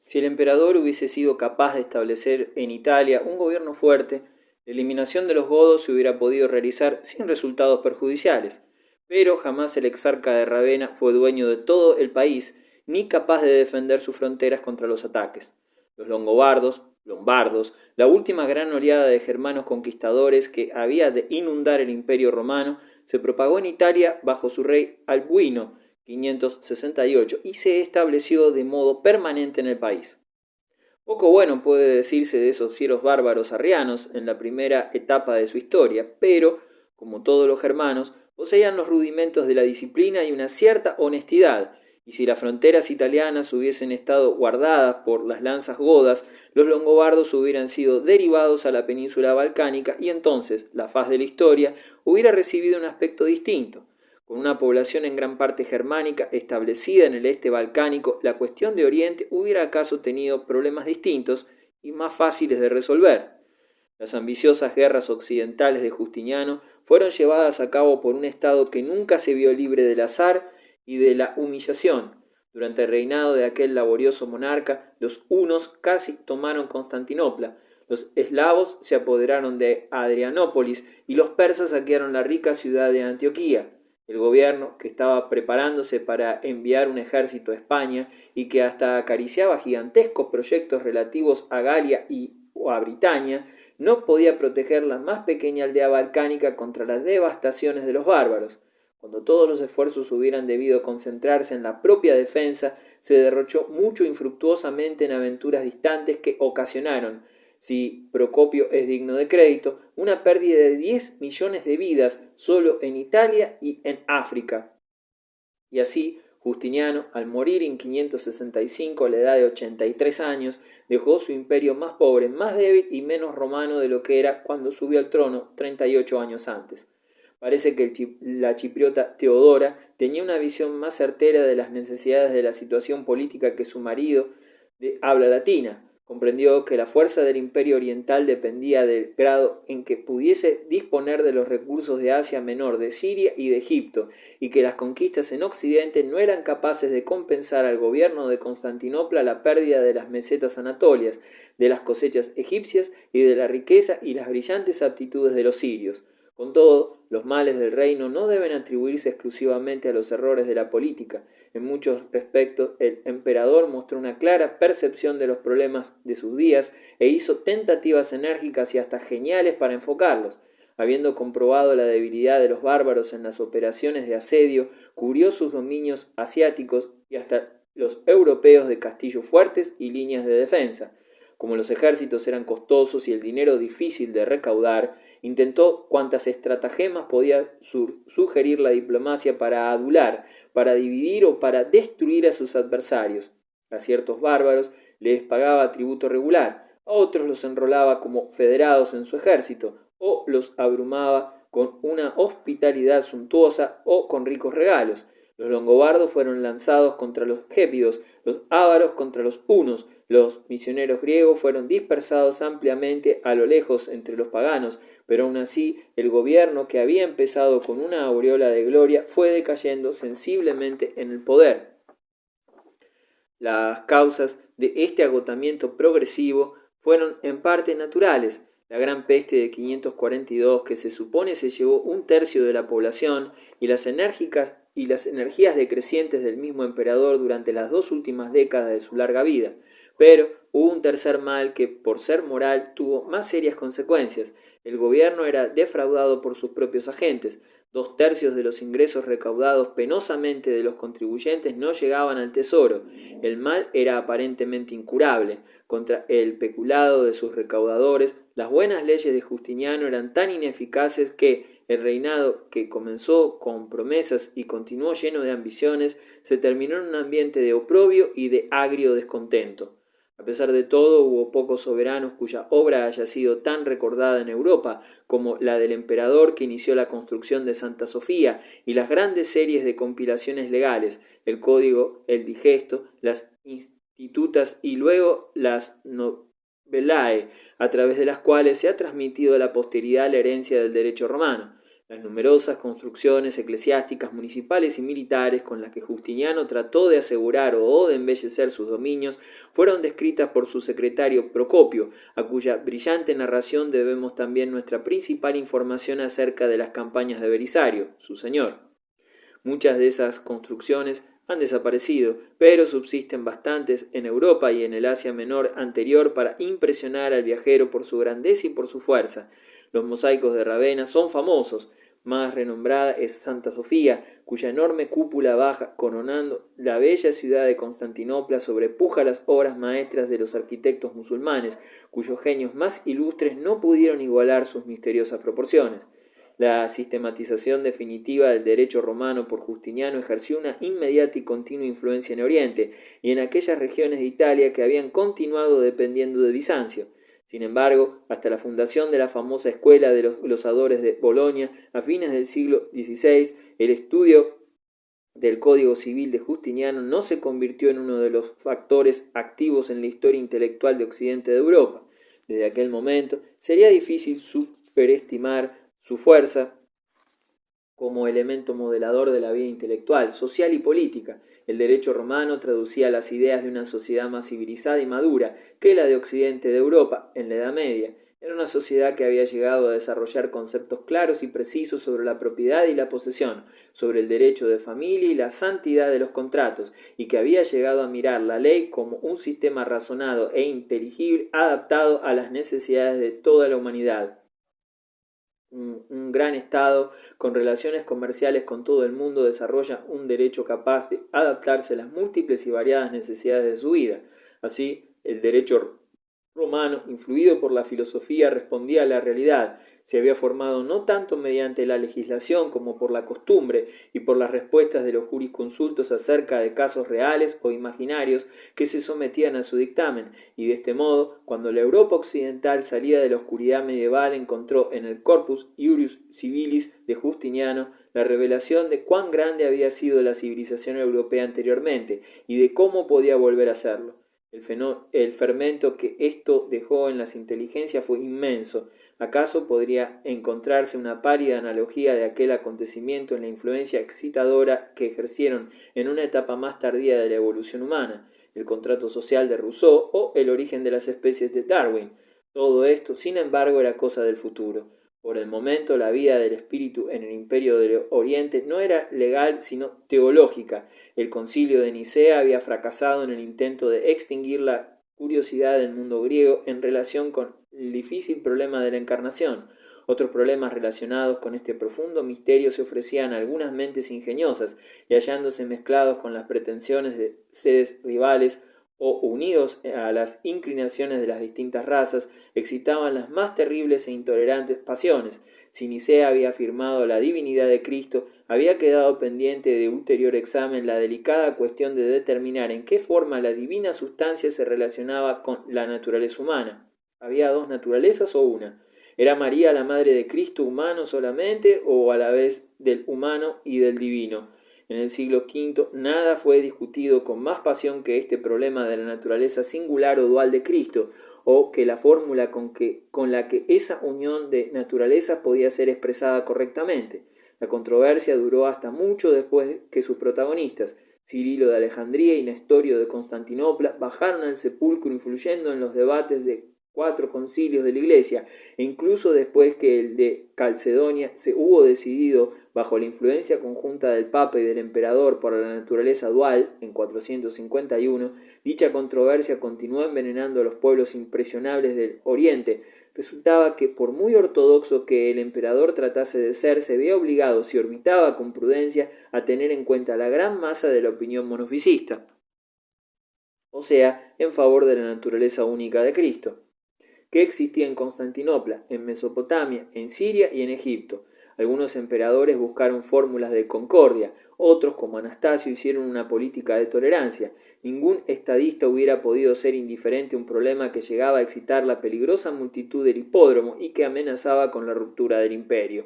Si el emperador hubiese sido capaz de establecer en Italia un gobierno fuerte, la eliminación de los godos se hubiera podido realizar sin resultados perjudiciales, pero jamás el exarca de Ravenna fue dueño de todo el país, ni capaz de defender sus fronteras contra los ataques. Los longobardos, lombardos, la última gran oleada de germanos conquistadores que había de inundar el imperio romano, se propagó en Italia bajo su rey Albuino, 568, y se estableció de modo permanente en el país. Poco bueno puede decirse de esos fieros bárbaros arrianos en la primera etapa de su historia, pero, como todos los germanos, poseían los rudimentos de la disciplina y una cierta honestidad, y si las fronteras italianas hubiesen estado guardadas por las lanzas godas, los longobardos hubieran sido derivados a la península balcánica y entonces la faz de la historia hubiera recibido un aspecto distinto. Con una población en gran parte germánica establecida en el este balcánico, la cuestión de Oriente hubiera acaso tenido problemas distintos y más fáciles de resolver. Las ambiciosas guerras occidentales de Justiniano fueron llevadas a cabo por un Estado que nunca se vio libre del azar y de la humillación. Durante el reinado de aquel laborioso monarca, los hunos casi tomaron Constantinopla, los eslavos se apoderaron de Adrianópolis y los persas saquearon la rica ciudad de Antioquía. El gobierno, que estaba preparándose para enviar un ejército a España y que hasta acariciaba gigantescos proyectos relativos a Galia o a Britania, no podía proteger la más pequeña aldea balcánica contra las devastaciones de los bárbaros. Cuando todos los esfuerzos hubieran debido concentrarse en la propia defensa, se derrochó mucho infructuosamente en aventuras distantes que ocasionaron, si Procopio es digno de crédito, una pérdida de 10 millones de vidas solo en Italia y en África. Y así, Justiniano, al morir en 565 a la edad de 83 años, dejó su imperio más pobre, más débil y menos romano de lo que era cuando subió al trono 38 años antes. Parece que la chipriota Teodora tenía una visión más certera de las necesidades de la situación política que su marido de habla latina. Comprendió que la fuerza del imperio oriental dependía del grado en que pudiese disponer de los recursos de Asia Menor, de Siria y de Egipto, y que las conquistas en Occidente no eran capaces de compensar al gobierno de Constantinopla la pérdida de las mesetas anatolias, de las cosechas egipcias y de la riqueza y las brillantes aptitudes de los sirios. Con todo, los males del reino no deben atribuirse exclusivamente a los errores de la política. En muchos respectos, el emperador mostró una clara percepción de los problemas de sus días e hizo tentativas enérgicas y hasta geniales para enfocarlos. Habiendo comprobado la debilidad de los bárbaros en las operaciones de asedio, cubrió sus dominios asiáticos y hasta los europeos de castillos fuertes y líneas de defensa. Como los ejércitos eran costosos y el dinero difícil de recaudar, intentó cuantas estratagemas podía sugerir la diplomacia para adular, para dividir o para destruir a sus adversarios. A ciertos bárbaros les pagaba tributo regular, a otros los enrolaba como federados en su ejército, o los abrumaba con una hospitalidad suntuosa o con ricos regalos. Los longobardos fueron lanzados contra los gépidos, los ávaros contra los hunos, los misioneros griegos fueron dispersados ampliamente a lo lejos entre los paganos, pero aun así el gobierno, que había empezado con una aureola de gloria, fue decayendo sensiblemente en el poder. Las causas de este agotamiento progresivo fueron en parte naturales. La gran peste de 542, que se supone se llevó un tercio de la población, y las energías decrecientes del mismo emperador durante las 2 últimas décadas de su larga vida. Pero hubo un tercer mal que, por ser moral, tuvo más serias consecuencias. El gobierno era defraudado por sus propios agentes. 2 tercios de los ingresos recaudados penosamente de los contribuyentes no llegaban al tesoro. El mal era aparentemente incurable. Contra el peculado de sus recaudadores, las buenas leyes de Justiniano eran tan ineficaces que el reinado, que comenzó con promesas y continuó lleno de ambiciones, se terminó en un ambiente de oprobio y de agrio descontento. A pesar de todo, hubo pocos soberanos cuya obra haya sido tan recordada en Europa como la del emperador que inició la construcción de Santa Sofía y las grandes series de compilaciones legales, el Código, el Digesto, las Institutas y luego las Novellae, a través de las cuales se ha transmitido a la posteridad la herencia del derecho romano. Las numerosas construcciones eclesiásticas, municipales y militares con las que Justiniano trató de asegurar o de embellecer sus dominios fueron descritas por su secretario Procopio, a cuya brillante narración debemos también nuestra principal información acerca de las campañas de Belisario, su señor. Muchas de esas construcciones han desaparecido, pero subsisten bastantes en Europa y en el Asia Menor anterior para impresionar al viajero por su grandeza y por su fuerza. Los mosaicos de Ravenna son famosos. Más renombrada es Santa Sofía, cuya enorme cúpula baja, coronando la bella ciudad de Constantinopla, sobrepuja las obras maestras de los arquitectos musulmanes, cuyos genios más ilustres no pudieron igualar sus misteriosas proporciones. La sistematización definitiva del derecho romano por Justiniano ejerció una inmediata y continua influencia en Oriente y en aquellas regiones de Italia que habían continuado dependiendo de Bizancio. Sin embargo, hasta la fundación de la famosa escuela de los glosadores de Bolonia a fines del siglo XVI, el estudio del Código Civil de Justiniano no se convirtió en uno de los factores activos en la historia intelectual de Occidente de Europa. Desde aquel momento sería difícil superestimar su fuerza como elemento modelador de la vida intelectual, social y política. El derecho romano traducía las ideas de una sociedad más civilizada y madura que la de Occidente de Europa en la Edad Media. Era una sociedad que había llegado a desarrollar conceptos claros y precisos sobre la propiedad y la posesión, sobre el derecho de familia y la santidad de los contratos, y que había llegado a mirar la ley como un sistema razonado e inteligible adaptado a las necesidades de toda la humanidad. Un gran Estado con relaciones comerciales con todo el mundo desarrolla un derecho capaz de adaptarse a las múltiples y variadas necesidades de su vida. Así, el derecho romano, influido por la filosofía, respondía a la realidad. Se había formado no tanto mediante la legislación como por la costumbre y por las respuestas de los jurisconsultos acerca de casos reales o imaginarios que se sometían a su dictamen, y de este modo, cuando la Europa occidental salía de la oscuridad medieval, encontró en el Corpus Iuris Civilis de Justiniano la revelación de cuán grande había sido la civilización europea anteriormente y de cómo podía volver a serlo. El fermento que esto dejó en las inteligencias fue inmenso. ¿Acaso podría encontrarse una pálida analogía de aquel acontecimiento en la influencia excitadora que ejercieron en una etapa más tardía de la evolución humana, el contrato social de Rousseau o el origen de las especies de Darwin? Todo esto, sin embargo, era cosa del futuro. Por el momento, la vida del espíritu en el Imperio del Oriente no era legal, sino teológica. El concilio de Nicea había fracasado en el intento de extinguir la curiosidad del mundo griego en relación con el difícil problema de la encarnación. Otros problemas relacionados con este profundo misterio se ofrecían a algunas mentes ingeniosas y hallándose mezclados con las pretensiones de sedes rivales o unidos a las inclinaciones de las distintas razas, excitaban las más terribles e intolerantes pasiones. Si Nicea había afirmado la divinidad de Cristo, había quedado pendiente de ulterior examen la delicada cuestión de determinar en qué forma la divina sustancia se relacionaba con la naturaleza humana. ¿Había dos naturalezas o una? ¿Era María la madre de Cristo humano solamente o a la vez del humano y del divino? En el siglo V nada fue discutido con más pasión que este problema de la naturaleza singular o dual de Cristo, o que la fórmula con la que esa unión de naturalezas podía ser expresada correctamente. La controversia duró hasta mucho después que sus protagonistas, Cirilo de Alejandría y Nestorio de Constantinopla, bajaron al sepulcro influyendo en los debates de 4 concilios de la Iglesia, e incluso después que el de Calcedonia se hubo decidido bajo la influencia conjunta del Papa y del Emperador por la naturaleza dual, en 451, dicha controversia continuó envenenando a los pueblos impresionables del Oriente. Resultaba que, por muy ortodoxo que el emperador tratase de ser, se veía obligado, si orbitaba con prudencia, a tener en cuenta la gran masa de la opinión monofisista, o sea, en favor de la naturaleza única de Cristo, que existía en Constantinopla, en Mesopotamia, en Siria y en Egipto. Algunos emperadores buscaron fórmulas de concordia, otros, como Anastasio, hicieron una política de tolerancia. Ningún estadista hubiera podido ser indiferente a un problema que llegaba a excitar la peligrosa multitud del hipódromo y que amenazaba con la ruptura del imperio.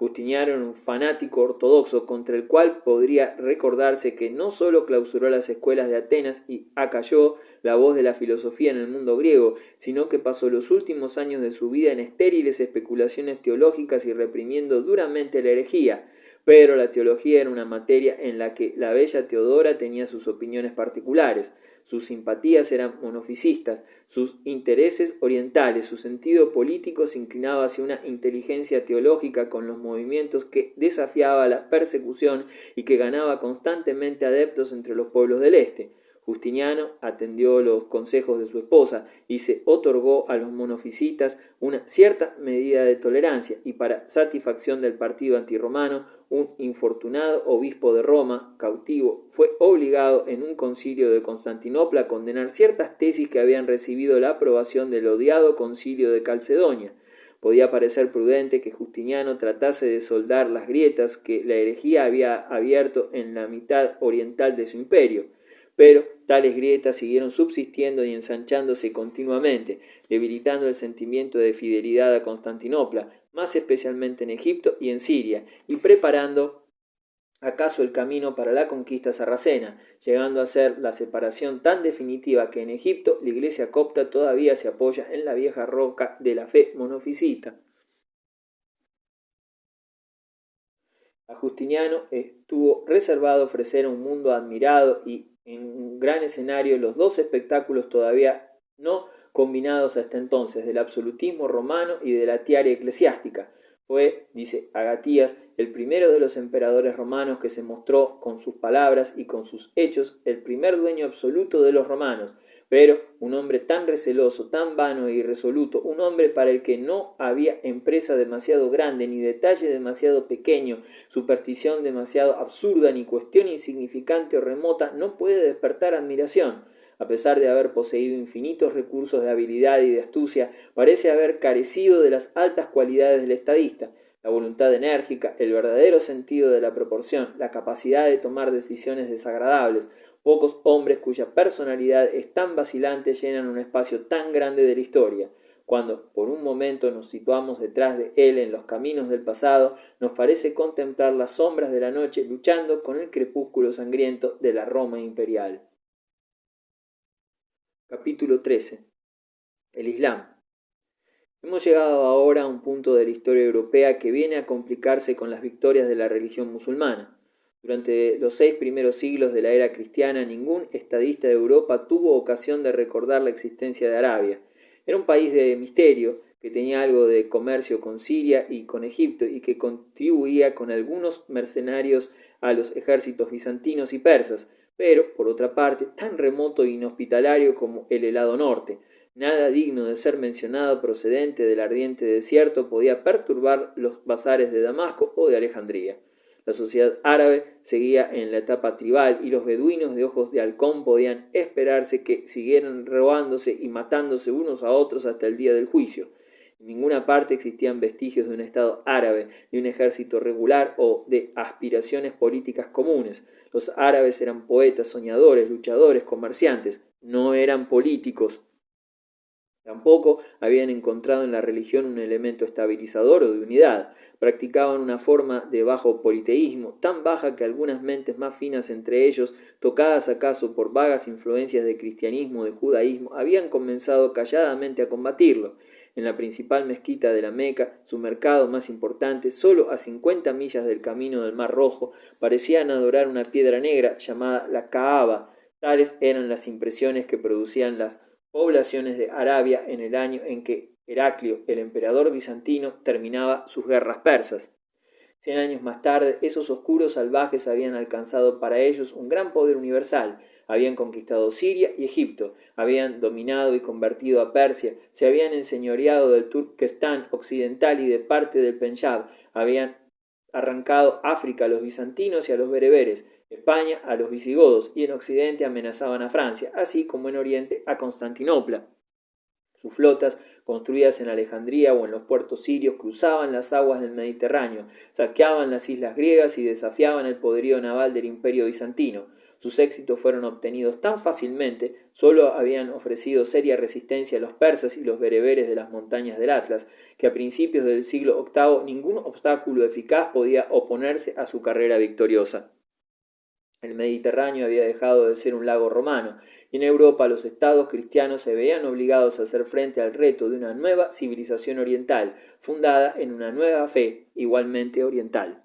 Justiniano era un fanático ortodoxo contra el cual podría recordarse que no solo clausuró las escuelas de Atenas y acalló la voz de la filosofía en el mundo griego, sino que pasó los últimos años de su vida en estériles especulaciones teológicas y reprimiendo duramente la herejía. Pero la teología era una materia en la que la bella Teodora tenía sus opiniones particulares, sus simpatías eran monofisistas, sus intereses orientales, su sentido político se inclinaba hacia una inteligencia teológica con los movimientos que desafiaba la persecución y que ganaba constantemente adeptos entre los pueblos del este. Justiniano atendió los consejos de su esposa y se otorgó a los monofisitas una cierta medida de tolerancia, y para satisfacción del partido antirromano, un infortunado obispo de Roma, cautivo, fue obligado en un concilio de Constantinopla a condenar ciertas tesis que habían recibido la aprobación del odiado concilio de Calcedonia. Podía parecer prudente que Justiniano tratase de soldar las grietas que la herejía había abierto en la mitad oriental de su imperio, pero tales grietas siguieron subsistiendo y ensanchándose continuamente, debilitando el sentimiento de fidelidad a Constantinopla, más especialmente en Egipto y en Siria, y preparando acaso el camino para la conquista sarracena, llegando a ser la separación tan definitiva que en Egipto la iglesia copta todavía se apoya en la vieja roca de la fe monofisita. A Justiniano estuvo reservado ofrecer un mundo admirado y en un gran escenario los dos espectáculos todavía no combinados hasta entonces, del absolutismo romano y de la tiaria eclesiástica. Fue, dice Agatías, el primero de los emperadores romanos que se mostró con sus palabras y con sus hechos el primer dueño absoluto de los romanos, pero un hombre tan receloso, tan vano e irresoluto, un hombre para el que no había empresa demasiado grande, ni detalle demasiado pequeño, superstición demasiado absurda, ni cuestión insignificante o remota, no puede despertar admiración. A pesar de haber poseído infinitos recursos de habilidad y de astucia, parece haber carecido de las altas cualidades del estadista, la voluntad enérgica, el verdadero sentido de la proporción, la capacidad de tomar decisiones desagradables. Pocos hombres cuya personalidad es tan vacilante llenan un espacio tan grande de la historia. Cuando por un momento nos situamos detrás de él en los caminos del pasado, nos parece contemplar las sombras de la noche luchando con el crepúsculo sangriento de la Roma imperial. Capítulo 13. El Islam. Hemos llegado ahora a un punto de la historia europea que viene a complicarse con las victorias de la religión musulmana. Durante los 6 primeros siglos de la era cristiana, ningún estadista de Europa tuvo ocasión de recordar la existencia de Arabia. Era un país de misterio, que tenía algo de comercio con Siria y con Egipto, y que contribuía con algunos mercenarios a los ejércitos bizantinos y persas, pero, por otra parte, tan remoto e inhospitalario como el helado norte. Nada digno de ser mencionado procedente del ardiente desierto podía perturbar los bazares de Damasco o de Alejandría. La sociedad árabe seguía en la etapa tribal y los beduinos de ojos de halcón podían esperarse que siguieran robándose y matándose unos a otros hasta el día del juicio. En ninguna parte existían vestigios de un estado árabe, de un ejército regular o de aspiraciones políticas comunes. Los árabes eran poetas, soñadores, luchadores, comerciantes, no eran políticos. Tampoco habían encontrado en la religión un elemento estabilizador o de unidad. Practicaban una forma de bajo politeísmo, tan baja que algunas mentes más finas entre ellos, tocadas acaso por vagas influencias de cristianismo o de judaísmo, habían comenzado calladamente a combatirlo. En la principal mezquita de la Meca, su mercado más importante, solo a 50 millas del camino del Mar Rojo, parecían adorar una piedra negra llamada la Kaaba. Tales eran las impresiones que producían las poblaciones de Arabia en el año en que Heraclio, el emperador bizantino, terminaba sus guerras persas. 100 años más tarde, esos oscuros salvajes habían alcanzado para ellos un gran poder universal. Habían conquistado Siria y Egipto, habían dominado y convertido a Persia, se habían enseñoreado del Turquestán occidental y de parte del Penjab, habían arrancado África a los bizantinos y a los bereberes, España a los visigodos, y en Occidente amenazaban a Francia, así como en Oriente a Constantinopla. Sus flotas, construidas en Alejandría o en los puertos sirios, cruzaban las aguas del Mediterráneo, saqueaban las islas griegas y desafiaban el poderío naval del imperio bizantino. Sus éxitos fueron obtenidos tan fácilmente, solo habían ofrecido seria resistencia a los persas y los bereberes de las montañas del Atlas, que a principios del siglo VIII ningún obstáculo eficaz podía oponerse a su carrera victoriosa. El Mediterráneo había dejado de ser un lago romano, y en Europa los estados cristianos se veían obligados a hacer frente al reto de una nueva civilización oriental, fundada en una nueva fe igualmente oriental.